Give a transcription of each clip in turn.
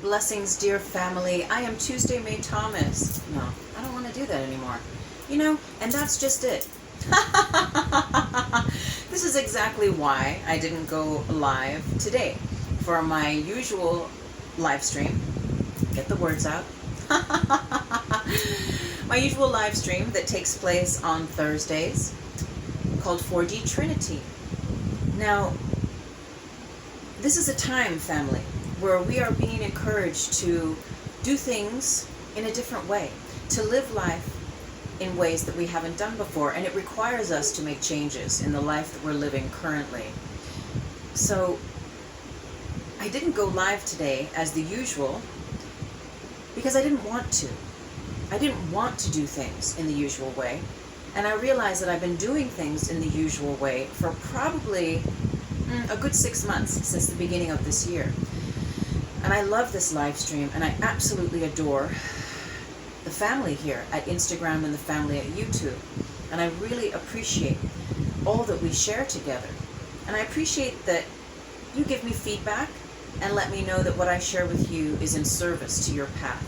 Blessings, dear family. I am Tuesday May Thomas. No, I don't want to do that anymore. You know, and that's just it. This is exactly why I didn't go live today for my usual live stream. Get the words out. My usual live stream that takes place on Thursdays called 4D Trinity. Now, this is a time, family, where we are being encouraged to do things in a different way, to live life in ways that we haven't done before, and it requires us to make changes in the life that we're living currently. So I didn't go live today as the usual because I didn't want to. I didn't want to do things in the usual way, and I realized that I've been doing things in the usual way for probably a good 6 months since the beginning of this year. And I love this live stream, and I absolutely adore the family here at Instagram and the family at YouTube. And I really appreciate all that we share together. And I appreciate that you give me feedback and let me know that what I share with you is in service to your path.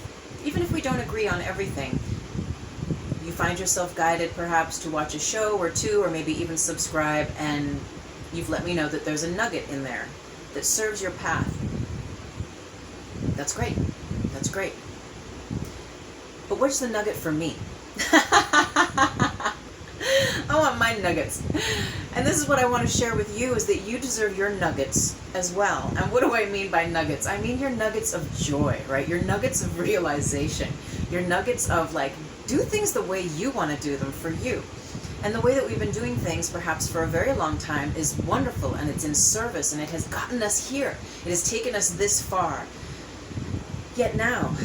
Even if we don't agree on everything, you find yourself guided perhaps to watch a show or two, or maybe even subscribe, and you've let me know that there's a nugget in there that serves your path. That's great. That's great. But where's the nugget for me? I want my nuggets. And this is what I want to share with you, is that you deserve your nuggets as well. And what do I mean by nuggets? I mean your nuggets of joy, right? Your nuggets of realization. Your nuggets of, like, do things the way you want to do them for you. And the way that we've been doing things, perhaps for a very long time, is wonderful, and it's in service, and it has gotten us here. It has taken us this far. Yet now,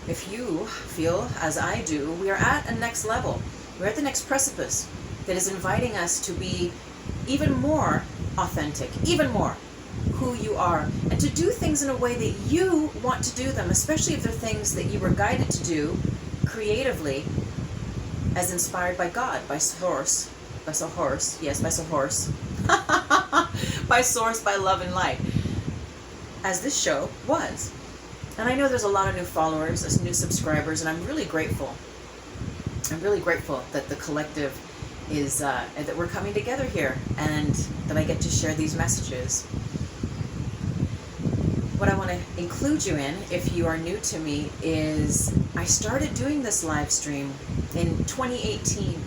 if you feel, as I do, we are at a next level. We're at the next precipice that is inviting us to be even more authentic, even more who you are, and to do things in a way that you want to do them, especially if they're things that you were guided to do creatively, as inspired by God, by source, by source, by source, by love and light, as this show was. And I know there's a lot of new followers, new subscribers, and I'm really grateful. I'm really grateful that the collective is, that we're coming together here, and that I get to share these messages. What I want to include you in, if you are new to me, is I started doing this live stream in 2018.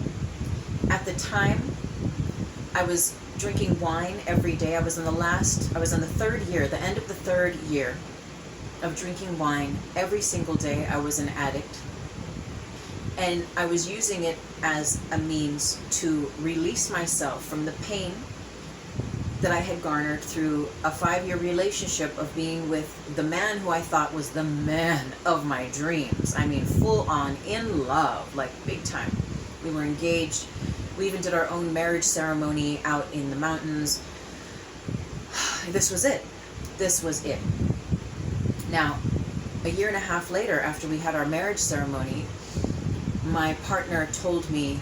At the time, I was drinking wine every day. I was in the third year, the end of the third year of drinking wine every single day. I was an addict, and I was using it as a means to release myself from the pain that I had garnered through a 5-year relationship of being with the man who I thought was the man of my dreams. I mean, full on in love, like big time. We were engaged. We even did our own marriage ceremony out in the mountains. This was it. This was it. Now, a year and a half later, after we had our marriage ceremony, my partner told me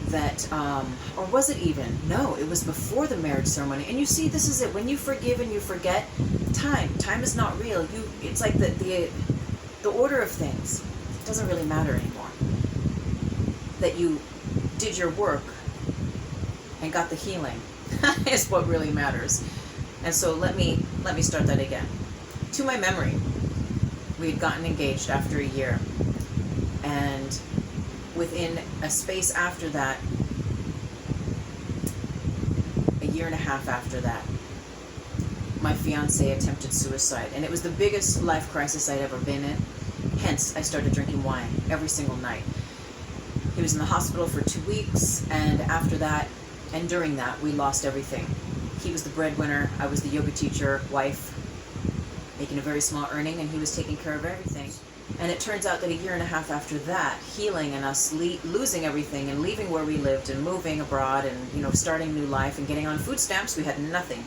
that, or was it even? No, it was before the marriage ceremony. And you see, this is it. When you forgive and you forget, time is not real. It's like the order of things doesn't really matter anymore. That you did your work and got the healing is what really matters. And so let me start that again. To my memory, we had gotten engaged after a year, and within a space after that, a year and a half after that, my fiance attempted suicide, and it was the biggest life crisis I'd ever been in. Hence, I started drinking wine every single night. He was in the hospital for 2 weeks, and after that, and during that, we lost everything. He was the breadwinner, I was the yoga teacher, wife, making a very small earning, and he was taking care of everything. And it turns out that a year and a half after that, healing and us losing everything and leaving where we lived and moving abroad and, you know, starting new life and getting on food stamps, we had nothing.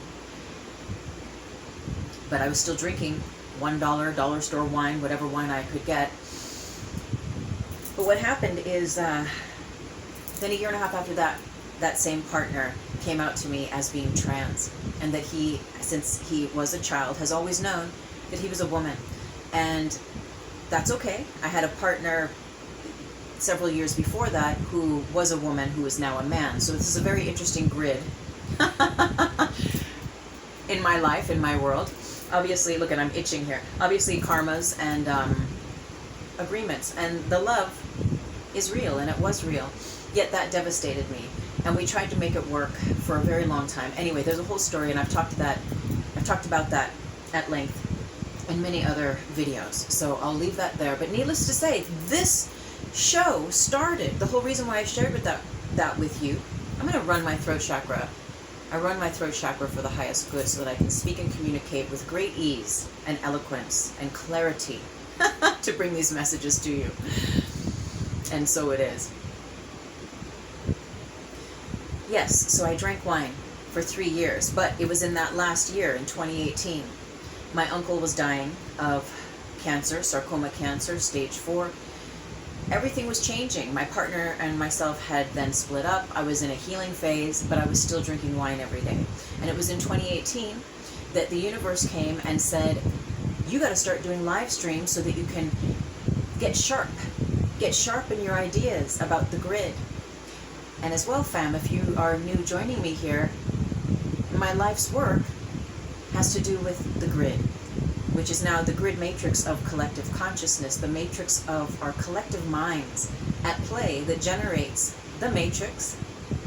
But I was still drinking $1 dollar store wine, whatever wine I could get. But what happened is, then a year and a half after that, that same partner came out to me as being trans, and that he, since he was a child, has always known that he was a woman. And that's okay. I had a partner several years before that who was a woman who is now a man. So this is a very interesting grid in my life, in my world. Obviously, look, I'm itching here. Obviously, karmas and agreements. And the love is real, and it was real. Yet that devastated me. And we tried to make it work for a very long time. Anyway, there's a whole story, and I've talked about that at length in many other videos. So I'll leave that there. But needless to say, this show started, the whole reason why I shared that with you. I'm going to run my throat chakra. I run my throat chakra for the highest good so that I can speak and communicate with great ease and eloquence and clarity to bring these messages to you. And so it is. Yes, so I drank wine for 3 years, but it was in that last year, in 2018. My uncle was dying of cancer, sarcoma cancer, stage 4. Everything was changing. My partner and myself had then split up. I was in a healing phase, but I was still drinking wine every day. And it was in 2018 that the universe came and said, you got to start doing live streams so that you can get sharp in your ideas about the grid. And as well, fam, if you are new joining me here, my life's work has to do with the grid, which is now the grid matrix of collective consciousness, the matrix of our collective minds at play that generates the matrix,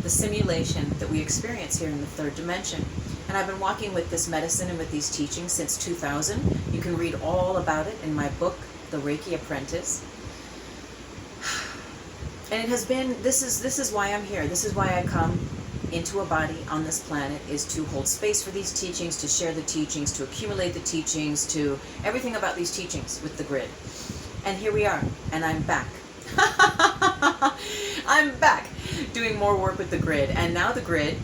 the simulation that we experience here in the third dimension. And I've been walking with this medicine and with these teachings since 2000. You can read all about it in my book, The Reiki Apprentice. And it has been, this is why I'm here. This is why I come into a body on this planet, is to hold space for these teachings, to share the teachings, to accumulate the teachings, to everything about these teachings with the grid. And here we are, and I'm back. I'm back doing more work with the grid. And now the grid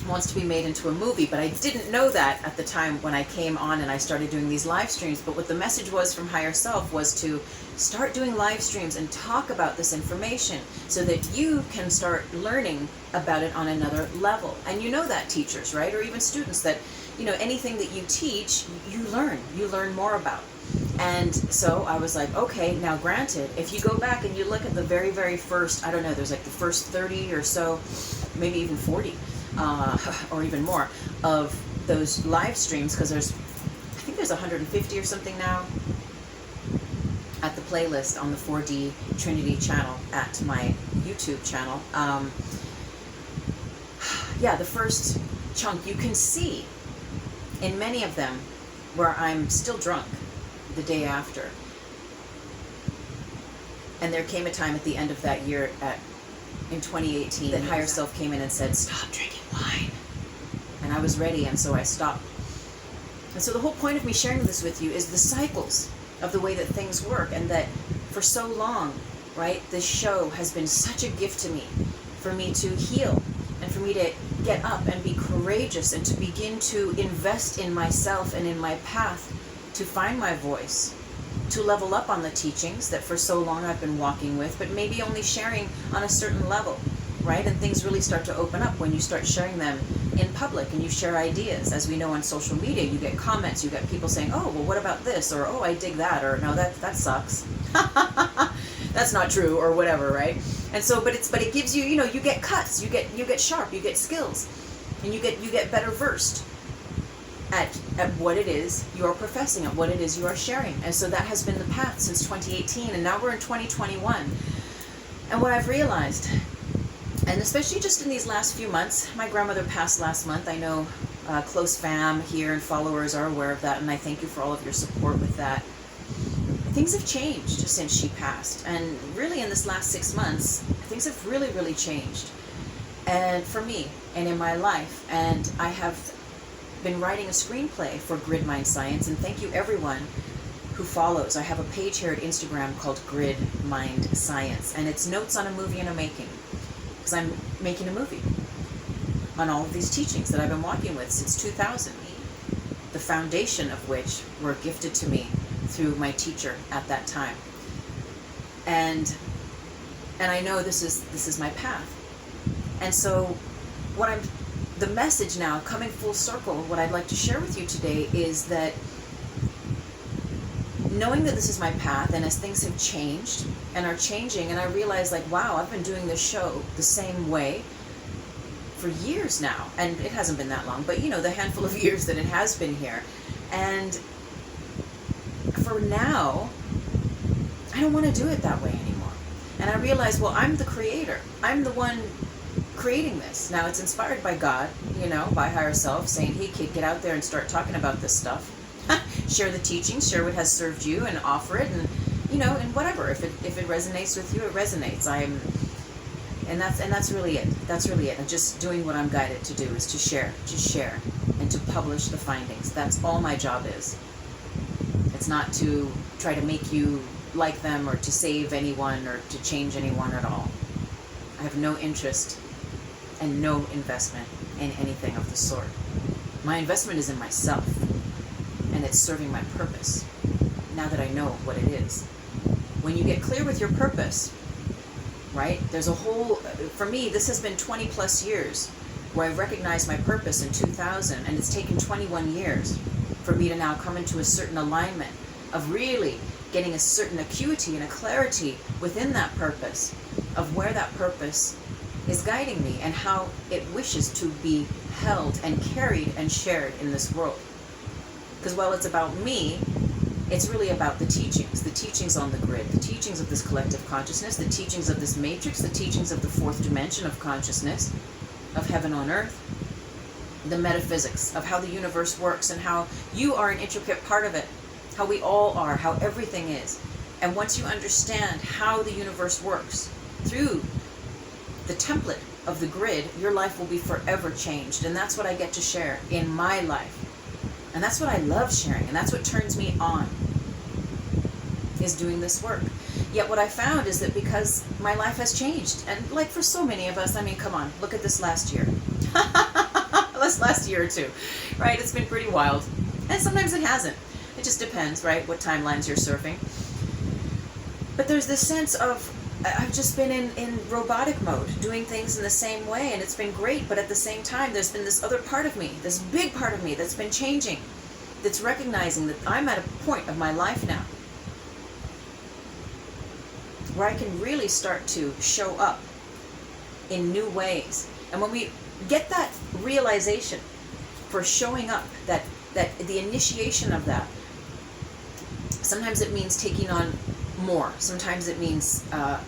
wants to be made into a movie, but I didn't know that at the time when I came on and I started doing these live streams. But what the message was from Higher Self was to start doing live streams and talk about this information so that you can start learning about it on another level. And you know that, teachers, right? Or even students, that, you know, anything that you teach, you learn more about. And so I was like, okay, now granted, if you go back and you look at the very, very first, I don't know, there's like the first 30 or so, maybe even 40, or even more, of those live streams, because I think there's 150 or something now at the playlist on the 4D Trinity channel at my YouTube channel. Yeah, the first chunk, you can see in many of them where I'm still drunk the day after. And there came a time at the end of that year in 2018 that Higher Self came in and said, stop drinking wine. And I was ready, and so I stopped. And so the whole point of me sharing this with you is the cycles of the way that things work, and that for so long, right, this show has been such a gift to me, for me to heal, and for me to get up and be courageous, and to begin to invest in myself and in my path to find my voice, to level up on the teachings that for so long I've been walking with, but maybe only sharing on a certain level, right? And things really start to open up when you start sharing them in public and you share ideas. As we know on social media, you get comments, you get people saying, oh, well, what about this? Or, oh, I dig that. Or, no, that sucks. That's not true, or whatever, right? And so, but it gives you, you know, you get cuts, you get sharp, you get skills, and you get better versed at what it is you are professing, at what it is you are sharing. And so that has been the path since 2018, and now we're in 2021. And what I've realized, and especially just in these last few months, my grandmother passed last month. I know close fam here and followers are aware of that, and I thank you for all of your support with that. Things have changed since she passed, and really in this last 6 months, things have really, really changed. And for me, and in my life, and I have been writing a screenplay for Grid Mind Science, and thank you everyone who follows. I have a page here at Instagram called Grid Mind Science, and it's notes on a movie in a making, because I'm making a movie on all of these teachings that I've been walking with since 2000, the foundation of which were gifted to me through my teacher at that time. And I know this is my path. And so the message now, coming full circle, what I'd like to share with you today is that knowing that this is my path, and as things have changed and are changing, and I realize like, wow, I've been doing this show the same way for years now, and it hasn't been that long, but you know, the handful of years that it has been here. And for now, I don't want to do it that way anymore. And I realize, well, I'm the creator. I'm the one creating this. Now, it's inspired by God, you know, by higher self, saying, hey, kid, get out there and start talking about this stuff. Share the teachings, share what has served you, and offer it, and, you know, and whatever. If it resonates with you, it resonates. And that's really it. That's really it. And just doing what I'm guided to do is to share, and to publish the findings. That's all my job is. It's not to try to make you like them, or to save anyone, or to change anyone at all. I have no interest and no investment in anything of the sort. My investment is in myself, and it's serving my purpose, now that I know what it is. When you get clear with your purpose, right, there's a whole, for me, this has been 20 plus years where I've recognized my purpose in 2000, and it's taken 21 years for me to now come into a certain alignment of really getting a certain acuity and a clarity within that purpose, of where that purpose is guiding me and how it wishes to be held and carried and shared in this world. Because while it's about me, it's really about the teachings on the grid, the teachings of this collective consciousness, the teachings of this matrix, the teachings of the fourth dimension of consciousness, of heaven on earth, the metaphysics of how the universe works and how you are an intricate part of it, how we all are, how everything is. And once you understand how the universe works through the template of the grid, your life will be forever changed. And that's what I get to share in my life. And that's what I love sharing, and that's what turns me on, is doing this work. Yet what I found is that because my life has changed, and like for so many of us, I mean, come on, look at this last year. This last year or two, right? It's been pretty wild. And sometimes it hasn't. It just depends, right, what timelines you're surfing. But there's this sense of, I've just been in robotic mode, doing things in the same way, and it's been great, but at the same time, there's been this other part of me, this big part of me that's been changing, that's recognizing that I'm at a point of my life now where I can really start to show up in new ways. And when we get that realization for showing up, that the initiation of that, sometimes it means taking on more. Sometimes it means the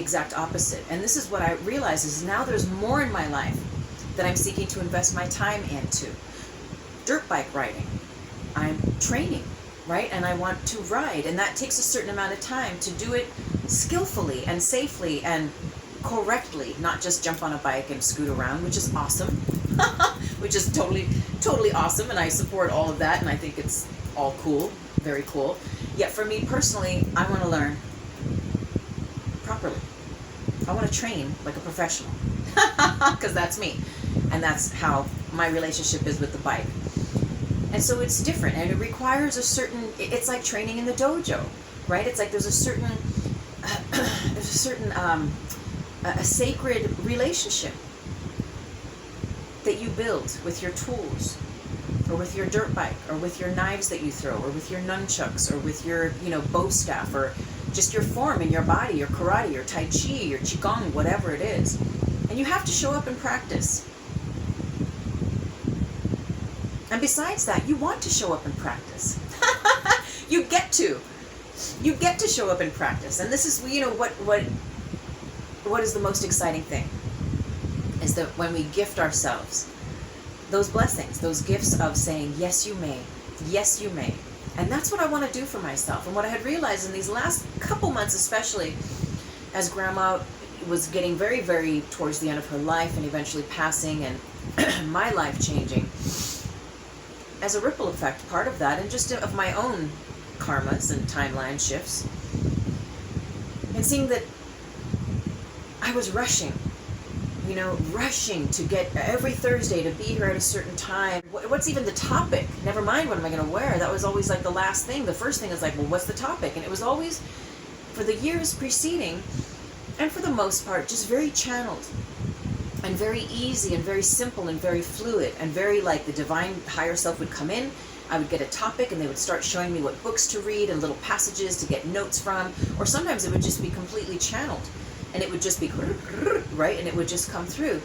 exact opposite. And this is what I realize is now there's more in my life that I'm seeking to invest my time into. Dirt bike riding. I'm training, right? And I want to ride. And that takes a certain amount of time to do it skillfully and safely and correctly, not just jump on a bike and scoot around, which is awesome, which is totally awesome. And I support all of that. And I think it's all cool, very cool. Yet for me personally, I want to learn properly. I want to train like a professional, because that's me. And that's how my relationship is with the bike. And so it's different, and it requires a certain, it's like training in the dojo, right? It's like there's a certain, a sacred relationship that you build with your tools, or with your dirt bike, or with your knives that you throw, or with your nunchucks, or with your, bow staff, or just your form in your body, your karate, your tai chi, your qigong, whatever it is. And you have to show up and practice. And besides that, you want to show up and practice. You get to show up and practice. And this is, what is the most exciting thing is that when we gift ourselves those blessings, those gifts of saying, yes, you may, yes, you may. And that's what I want to do for myself. And what I had realized in these last couple months, especially as Grandma was getting very, very towards the end of her life and eventually passing, and my life changing, as a ripple effect, part of that, and just of my own karmas and timeline shifts, and seeing that I was rushing to get every Thursday to be here at a certain time. What's even the topic? Never mind what am I going to wear. That was always like the last thing. The first thing is like, well, what's the topic? And it was always, for the years preceding, and for the most part, just very channeled and very easy and very simple and very fluid and very like the divine higher self would come in I would get a topic and they would start showing me what books to read and little passages to get notes from, or sometimes it would just be completely channeled and it would just be, right, and it would just come through.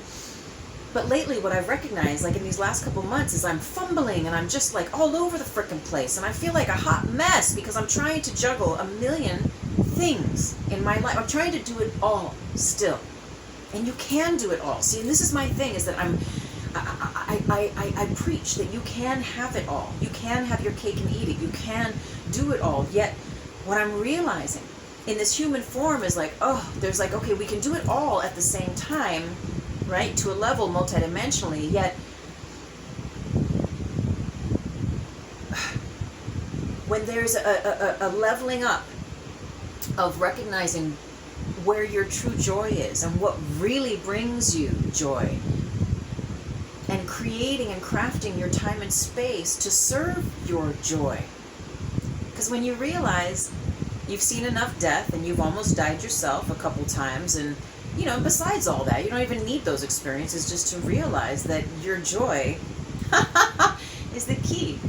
But lately what I've recognized, like in these last couple months, is I'm fumbling and I'm just like all over the frickin' place, and I feel like a hot mess because I'm trying to juggle a million things in my life. I'm trying to do it all still. And you can do it all. See, and this is my thing, is that I preach that you can have it all. You can have your cake and eat it. You can do it all. Yet what I'm realizing in this human form is like, oh, there's like, okay, we can do it all at the same time, right, to a level multidimensionally, yet when there's a leveling up of recognizing where your true joy is and what really brings you joy, and creating and crafting your time and space to serve your joy. Because when you realize you've seen enough death and you've almost died yourself a couple times, and you know, besides all that, you don't even need those experiences just to realize that your joy is the key.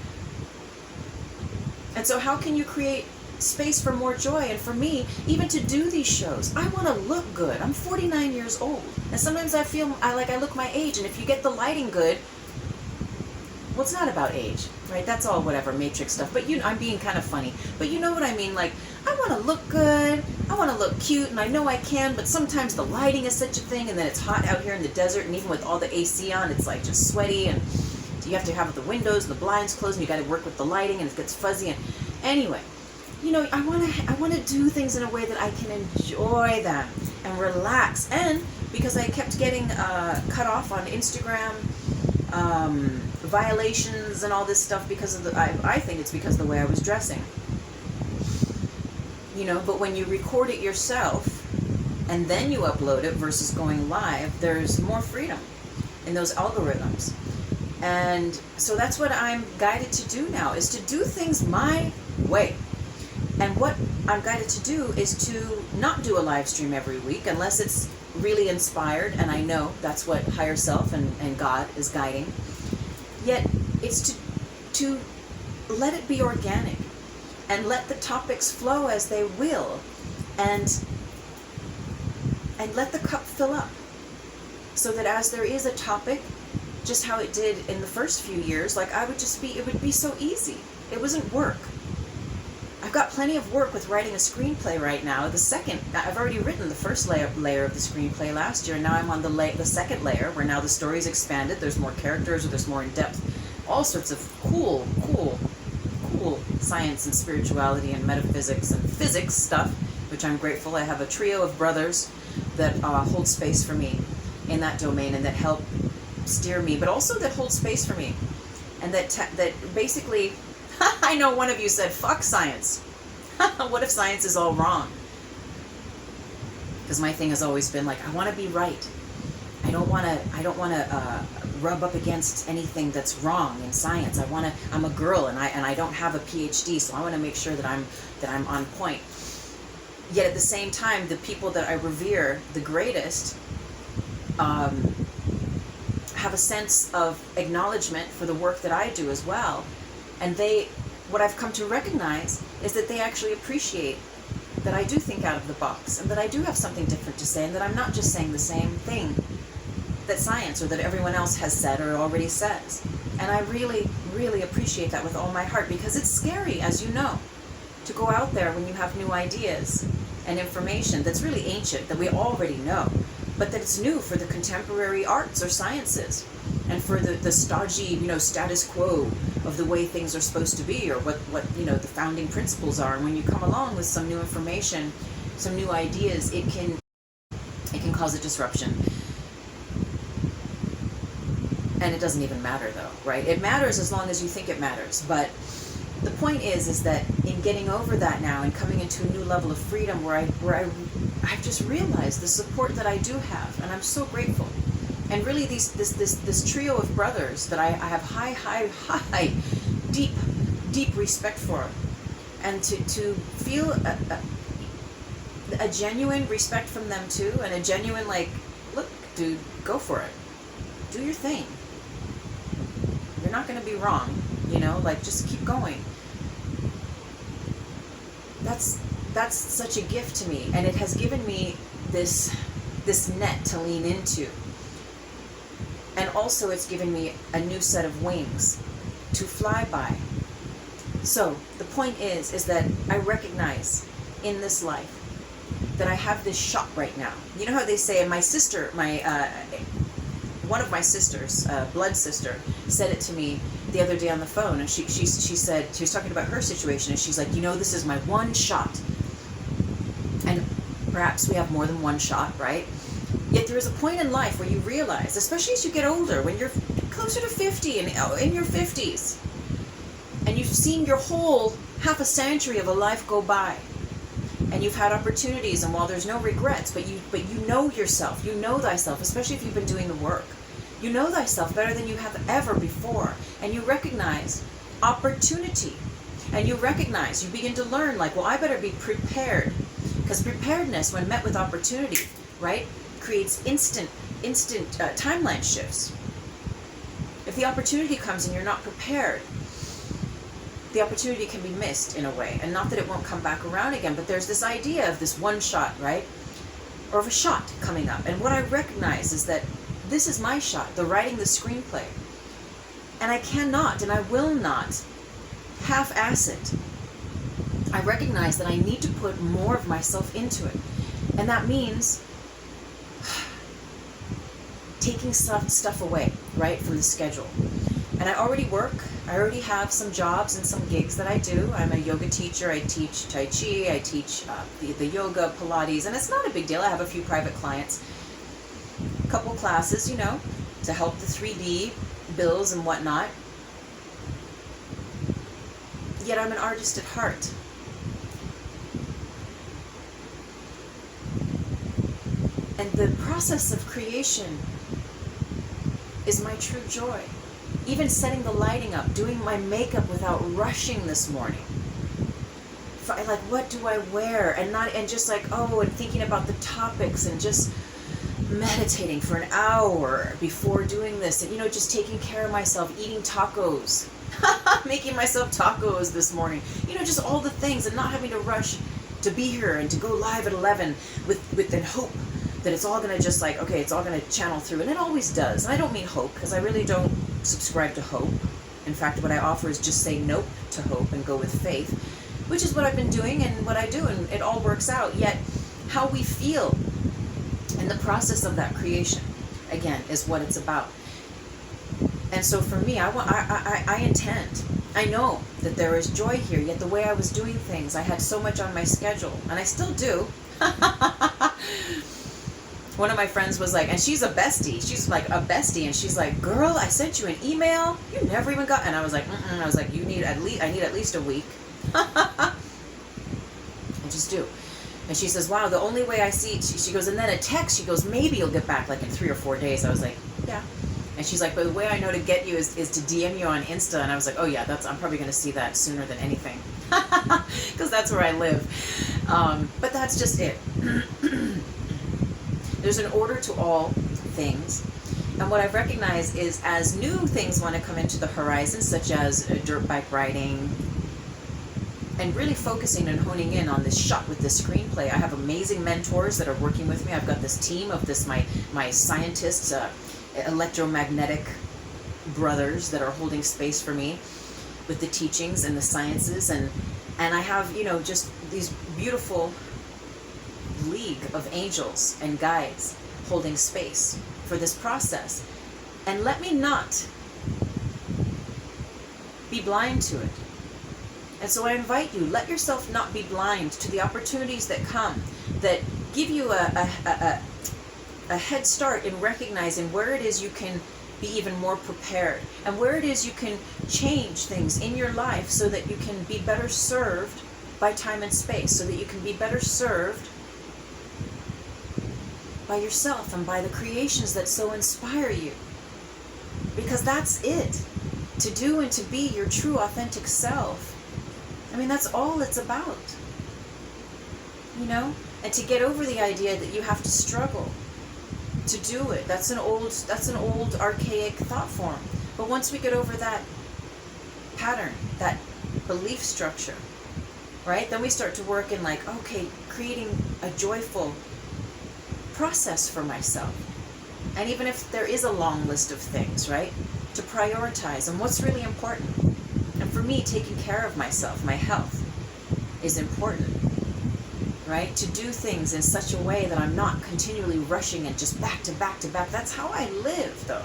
And so how can you create space for more joy? And for me, even to do these shows, I want to look good. I'm 49 years old, and sometimes I feel I look my age, and if you get the lighting good, well, it's not about age, right? That's all whatever matrix stuff, but you know, I'm being kind of funny, but you know what I mean. Like, I want to look good, I want to look cute, and I know I can, but sometimes the lighting is such a thing, and then it's hot out here in the desert, and even with all the AC on, it's like just sweaty, and you have to have the windows, the blinds closed, and you got to work with the lighting, and it gets fuzzy. And anyway, you know, I want to do things in a way that I can enjoy them and relax. And because I kept getting cut off on Instagram, violations and all this stuff because of I think it's because of the way I was dressing. You know, but when you record it yourself and then you upload it versus going live, there's more freedom in those algorithms. And so that's what I'm guided to do now, is to do things my way. And what I'm guided to do is to not do a live stream every week unless it's really inspired, and I know that's what higher self and God is guiding. Yet it's to let it be organic and let the topics flow as they will, and let the cup fill up, so that as there is a topic, just how it did in the first few years, like it would be so easy. It wasn't work. I've got plenty of work with writing a screenplay right now. I've already written the first layer of the screenplay last year, and now I'm on the second layer, where now the story's expanded, there's more characters, or there's more in-depth, all sorts of cool science and spirituality and metaphysics and physics stuff, which I'm grateful. I have a trio of brothers that hold space for me in that domain, and that help steer me, but also that hold space for me, and that basically, I know one of you said, fuck science. What if science is all wrong? Because my thing has always been like, I want to be right. I don't want to rub up against anything that's wrong in science. I'm a girl, and I don't have a PhD, so I want to make sure that I'm on point. Yet at the same time, the people that I revere the greatest have a sense of acknowledgement for the work that I do as well. And what I've come to recognize is that they actually appreciate that I do think out of the box, and that I do have something different to say, and that I'm not just saying the same thing that science or that everyone else has said or already says. And I really, really appreciate that with all my heart, because it's scary, as you know, to go out there when you have new ideas and information that's really ancient, that we already know, but that it's new for the contemporary arts or sciences, and for the stodgy, status quo of the way things are supposed to be, or what the founding principles are. And when you come along with some new information, some new ideas, it can cause a disruption. And it doesn't even matter, though, right? It matters as long as you think it matters. But the point is that in getting over that now and coming into a new level of freedom, where I've just realized the support that I do have, and I'm so grateful. And really, this trio of brothers that I have high, deep respect for, and to feel a genuine respect from them too, and a genuine look, dude, go for it, do your thing. You're not going to be wrong. you know, like just keep going. That's such a gift to me, and it has given me this net to lean into. And also it's given me a new set of wings to fly by. So the point is that I recognize in this life that I have this shot right now. You know how they say, my sister, one of my sisters, blood sister, said it to me the other day on the phone, and she said, she was talking about her situation, and she's like, you know, this is my one shot. And perhaps we have more than one shot, right? Yet there is a point in life where you realize, especially as you get older, when you're closer to 50 and in your 50s, and you've seen your whole half a century of a life go by, and you've had opportunities, and while there's no regrets, but you know yourself, you know thyself, especially if you've been doing the work. You know thyself better than you have ever before, and you recognize opportunity, and you begin to learn, like, well, I better be prepared, because preparedness, when met with opportunity, right, creates instant timeline shifts. If the opportunity comes and you're not prepared, the opportunity can be missed in a way. And not that it won't come back around again, but there's this idea of this one shot, right? Or of a shot coming up. And what I recognize is that this is my shot, the writing the screenplay. And I cannot and I will not half-ass it. I recognize that I need to put more of myself into it. And that means taking stuff away, right, from the schedule. And I already work. I already have some jobs and some gigs that I do. I'm a yoga teacher. I teach Tai Chi. I teach the yoga, Pilates, and it's not a big deal. I have a few private clients, a couple classes, you know, to help the 3D bills and whatnot. Yet I'm an artist at heart. And the process of creation is my true joy. Even setting the lighting up, doing my makeup without rushing this morning. Like, what do I wear? And just like, oh, and thinking about the topics and just meditating for an hour before doing this. And, you know, just taking care of myself, eating tacos, making myself tacos this morning. You know, just all the things, and not having to rush to be here and to go live at 11 with the hope that it's all going to just like, okay, it's all going to channel through. And it always does. And I don't mean hope, because I really don't subscribe to hope. In fact, what I offer is just say nope to hope and go with faith, which is what I've been doing and what I do, and it all works out. Yet how we feel in the process of that creation, again, is what it's about. And so for me, I intend, I know that there is joy here, yet the way I was doing things, I had so much on my schedule, and I still do. One of my friends was like, and she's a bestie. She's like a bestie, and she's like, "Girl, I sent you an email. You never even got." And I was like, I was like, I need at least a week. I just do. And she says, "Wow, the only way I see," she goes, and then a text. She goes, "Maybe you'll get back like in 3 or 4 days." I was like, "Yeah." And she's like, "But the way I know to get you is to DM you on Insta." And I was like, "Oh yeah, I'm probably going to see that sooner than anything, because that's where I live." But that's just it. There's an order to all things. And what I've recognized is, as new things want to come into the horizon, such as dirt bike riding, and really focusing and honing in on this shot with this screenplay. I have amazing mentors that are working with me. I've got this team of my scientists, electromagnetic brothers that are holding space for me with the teachings and the sciences. And I have, you know, just these beautiful league of angels and guides holding space for this process. And let me not be blind to it. And so I invite you, let yourself not be blind to the opportunities that come, that give you a head start in recognizing where it is you can be even more prepared, and where it is you can change things in your life so that you can be better served by time and space, so that you can be better served by yourself and by the creations that so inspire you. Because that's it. To do and to be your true authentic self. I mean, that's all it's about. You know? And to get over the idea that you have to struggle to do it. That's an old archaic thought form. But once we get over that pattern, that belief structure, right? Then we start to work in like, okay, creating a joyful process for myself. And even if there is a long list of things, right? To prioritize and what's really important. And for me, taking care of myself, my health, is important, right? To do things in such a way that I'm not continually rushing and just back to back to back. That's how I live, though.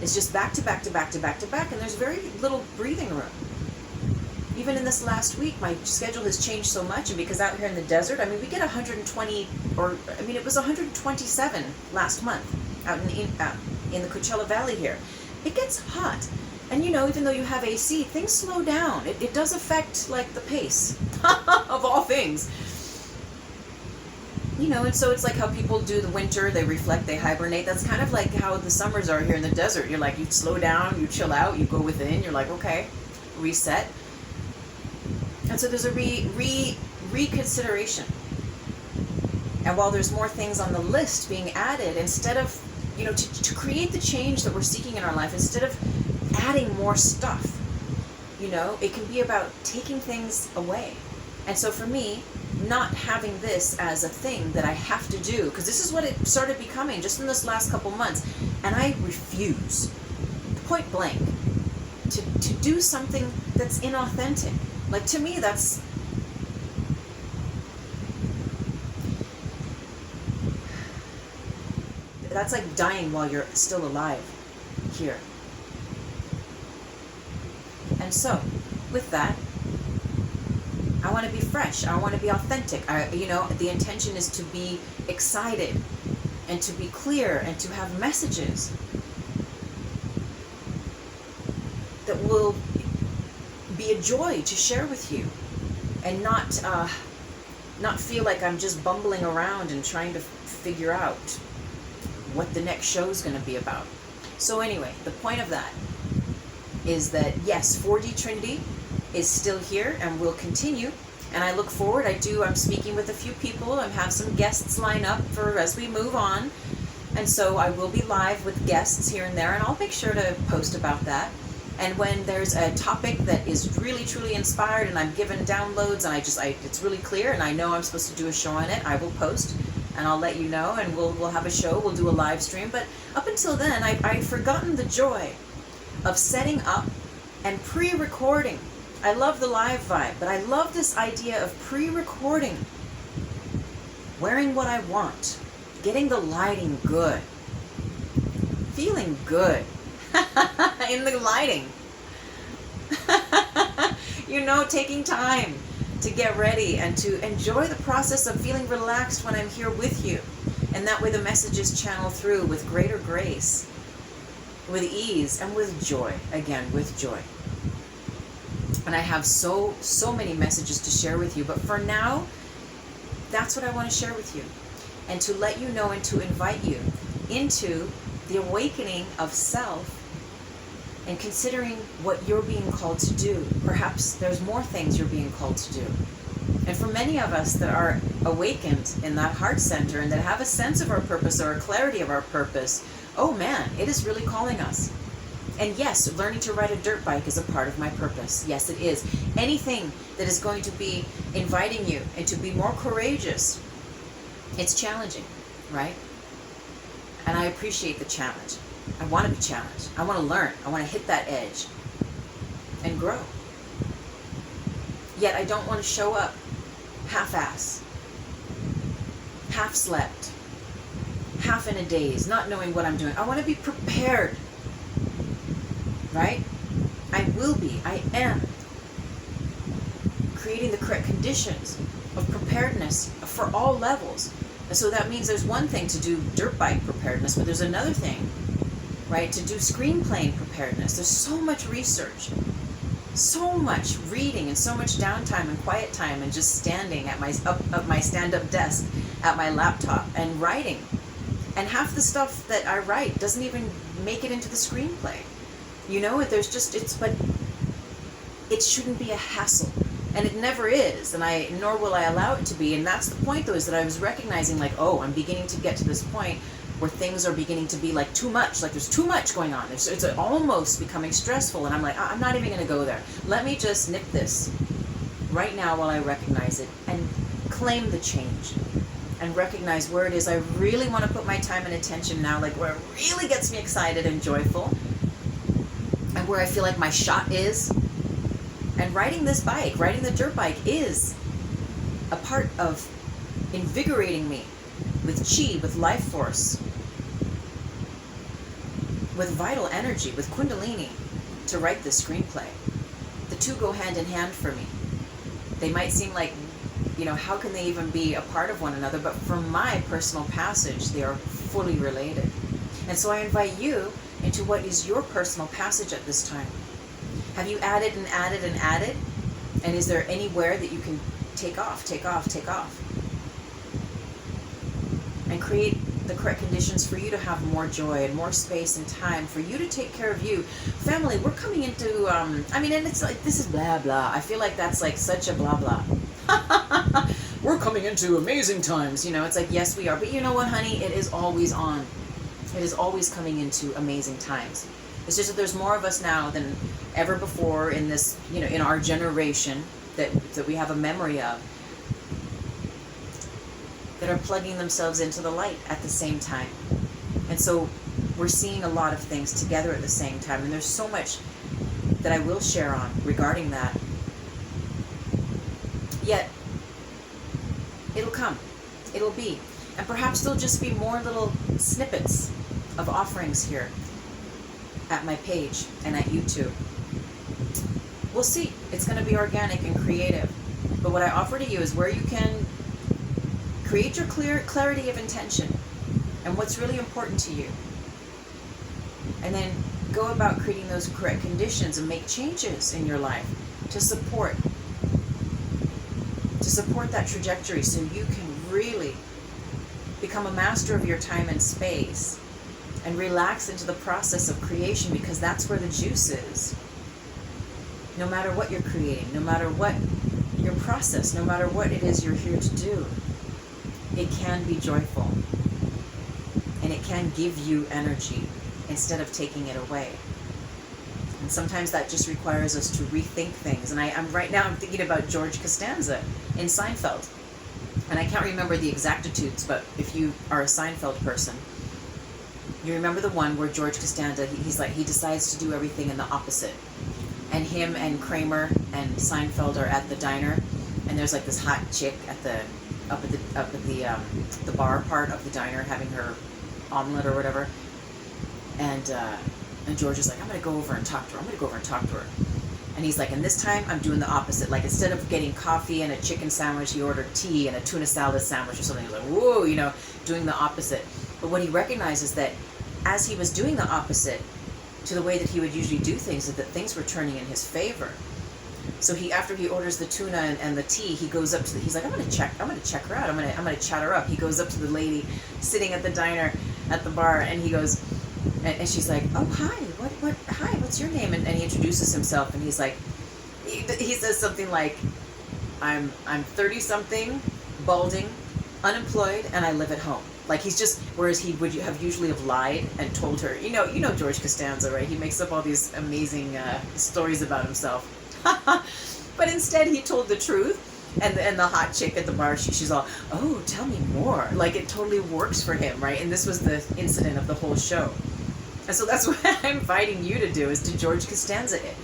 It's just back to back to back to back to back, and there's very little breathing room. Even in this last week, my schedule has changed so much, and because out here in the desert, I mean, we get 120, it was 127 last month out in the Coachella Valley here. It gets hot. And you know, even though you have AC, things slow down. It does affect, like, the pace of all things. You know, and so it's like how people do the winter, they reflect, they hibernate. That's kind of like how the summers are here in the desert. You're like, you slow down, you chill out, you go within, you're like, okay, reset. And so there's a reconsideration. And while there's more things on the list being added, instead of, you know, to create the change that we're seeking in our life, instead of adding more stuff, you know, it can be about taking things away. And so for me, not having this as a thing that I have to do, because this is what it started becoming just in this last couple months, and I refuse, point blank, to do something that's inauthentic. Like, to me, that's like dying while you're still alive here. And so, with that, I want to be fresh. I want to be authentic. You know, the intention is to be excited and to be clear and to have messages that will be a joy to share with you, and not feel like I'm just bumbling around and trying to figure out what the next show is going to be about. So anyway, the point of that is that, yes, 4D Trinity is still here and will continue, and I look forward. I'm speaking with a few people. I have some guests lined up for as we move on, and so I will be live with guests here and there, and I'll make sure to post about that. And when there's a topic that is really truly inspired and I'm given downloads and it's really clear and I know I'm supposed to do a show on it, I will post and I'll let you know, and we'll have a show, we'll do a live stream. But up until then, I've forgotten the joy of setting up and pre-recording. I love the live vibe, but I love this idea of pre-recording, wearing what I want, getting the lighting good, feeling good in the lighting. You know, taking time to get ready and to enjoy the process of feeling relaxed when I'm here with you. And that way the messages channel through with greater grace, with ease, and with joy. Again, with joy. And I have so many messages to share with you. But for now, that's what I want to share with you. And to let you know and to invite you into the awakening of self and considering what you're being called to do. Perhaps there's more things you're being called to do. And for many of us that are awakened in that heart center and that have a sense of our purpose or a clarity of our purpose, oh man, it is really calling us. And yes, learning to ride a dirt bike is a part of my purpose. Yes, it is. Anything that is going to be inviting you and to be more courageous, it's challenging, right? And I appreciate the challenge. I want to be challenged. I want to learn. I want to hit that edge and grow. Yet I don't want to show up half-ass, half-slept, half in a daze, not knowing what I'm doing. I want to be prepared, right? I will be. I am creating the correct conditions of preparedness for all levels. And so that means there's one thing to do dirt bike preparedness, but there's another thing, right, to do screenplay preparedness. There's so much research, so much reading, and so much downtime and quiet time and just standing at my stand-up desk at my laptop and writing. And half the stuff that I write doesn't even make it into the screenplay. You know, but it shouldn't be a hassle. And it never is, and nor will I allow it to be. And that's the point, though, is that I was recognizing, like, oh, I'm beginning to get to this point where things are beginning to be like too much, like there's too much going on. It's almost becoming stressful, and I'm like, I'm not even going to go there. Let me just nip this right now while I recognize it and claim the change and recognize where it is I really want to put my time and attention now, like where it really gets me excited and joyful and where I feel like my shot is. And riding this bike, riding the dirt bike, is a part of invigorating me with chi, with life force, with vital energy, with kundalini to write this screenplay. The two go hand in hand for me. They might seem like, you know, how can they even be a part of one another? But for my personal passage, they are fully related. And so I invite you into what is your personal passage at this time. Have you added and added and added? And is there anywhere that you can take off, take off, take off? And create the correct conditions for you to have more joy and more space and time for you to take care of you. Family, we're coming into, I mean, and it's like, this is blah, blah. I feel like that's like such a blah, blah. We're coming into amazing times. You know, it's like, yes, we are. But you know what, honey? It is always on. It is always coming into amazing times. It's just that there's more of us now than ever before in this, you know, in our generation that we have a memory of, that are plugging themselves into the light at the same time. And so we're seeing a lot of things together at the same time. And there's so much that I will share on regarding that. Yet, it'll come. It'll be. And perhaps there'll just be more little snippets of offerings here at my page and at YouTube. We'll see. It's going to be organic and creative. But what I offer to you is where you can create your clarity of intention and what's really important to you. And then go about creating those correct conditions and make changes in your life to support that trajectory so you can really become a master of your time and space and relax into the process of creation, because that's where the juice is. No matter what you're creating, no matter what your process, no matter what it is you're here to do, it can be joyful and it can give you energy instead of taking it away. And sometimes that just requires us to rethink things. And I'm thinking about George Costanza in Seinfeld. And I can't remember the exactitudes, but if you are a Seinfeld person, you remember the one where George Costanza, he decides to do everything in the opposite. And him and Kramer and Seinfeld are at the diner, and there's like this hot chick at the up at the bar part of the diner having her omelet or whatever. And George is like, I'm gonna go over and talk to her. And he's like, and this time I'm doing the opposite. Like, instead of getting coffee and a chicken sandwich, he ordered tea and a tuna salad sandwich or something. He's like, whoa, you know, doing the opposite. But what he recognizes that as he was doing the opposite to the way that he would usually do things, is that things were turning in his favor. So after he orders the tuna and the tea, he goes up to he's like, I'm gonna check her out. I'm gonna chat her up. He goes up to the lady sitting at the diner at the bar, and he goes, and she's like, oh, hi, what's your name? And he introduces himself, and he's like, he says something like, I'm 30-something, balding, unemployed, and I live at home. Like, he's just, whereas he would have usually have lied and told her, you know George Costanza, right? He makes up all these amazing stories about himself. But instead, he told the truth. And the hot chick at the bar, she's all, oh, tell me more. Like, it totally works for him, right? And this was the incident of the whole show. And so that's what I'm inviting you to do, is to George Costanza it.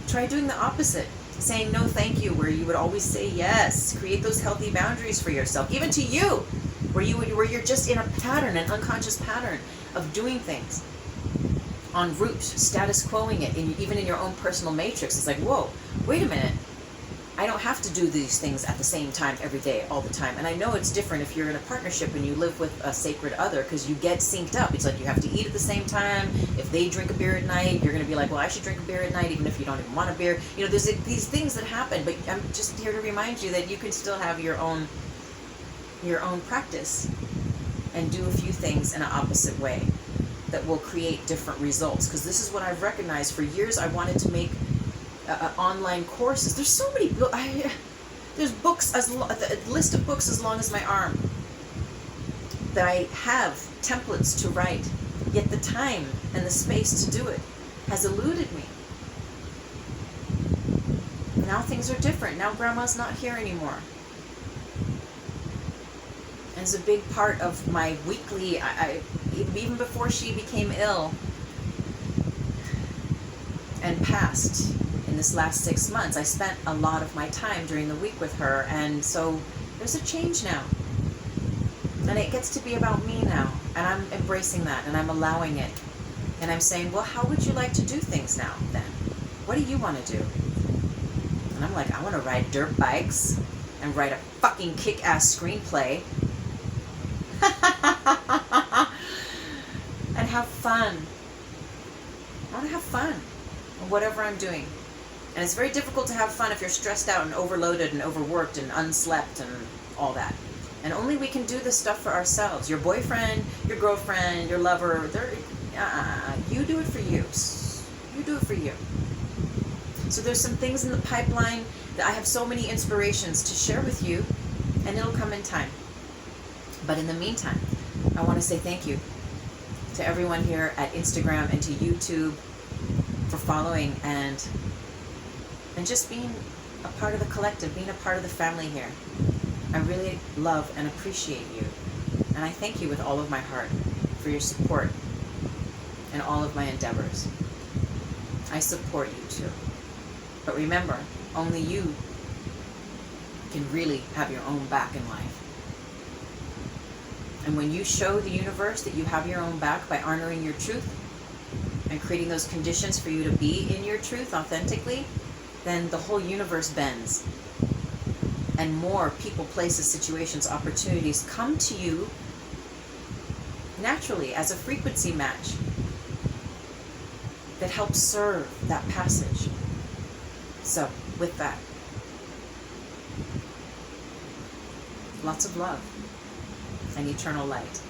Try doing the opposite. Saying no thank you, where you would always say yes. Create those healthy boundaries for yourself, even to you, where you're just in a pattern, an unconscious pattern of doing things en route, status quoing it, even in your own personal matrix. It's like, whoa, wait a minute. I don't have to do these things at the same time every day, all the time. And I know it's different if you're in a partnership and you live with a sacred other, because you get synced up. It's like you have to eat at the same time. If they drink a beer at night, you're going to be like, well, I should drink a beer at night, even if you don't even want a beer. You know, there's these things that happen, but I'm just here to remind you that you can still have your own practice and do a few things in an opposite way that will create different results. Because this is what I've recognized. For years, I wanted to make online courses. There's so many there's books, a list of books as long as my arm that I have templates to write, yet the time and the space to do it has eluded me. Now things are different. Now Grandma's not here anymore. And it's a big part of my weekly, even before she became ill and passed in this last 6 months, I spent a lot of my time during the week with her, and so there's a change now. And it gets to be about me now, and I'm embracing that, and I'm allowing it. And I'm saying, well, how would you like to do things now, then? What do you want to do? And I'm like, I want to ride dirt bikes and write a fucking kick-ass screenplay. And have fun. I want to have fun in whatever I'm doing. And it's very difficult to have fun if you're stressed out and overloaded and overworked and unslept and all that. And only we can do this stuff for ourselves. Your boyfriend, your girlfriend, your lover, you do it for you. You do it for you. So there's some things in the pipeline that I have so many inspirations to share with you, and it'll come in time. But in the meantime, I want to say thank you to everyone here at Instagram and to YouTube for following and just being a part of the collective, being a part of the family here. I really love and appreciate you. And I thank you with all of my heart for your support in all of my endeavors. I support you too. But remember, only you can really have your own back in life. And when you show the universe that you have your own back by honoring your truth and creating those conditions for you to be in your truth authentically, then the whole universe bends. And more people, places, situations, opportunities come to you naturally as a frequency match that helps serve that passage. So, with that, lots of love and eternal light.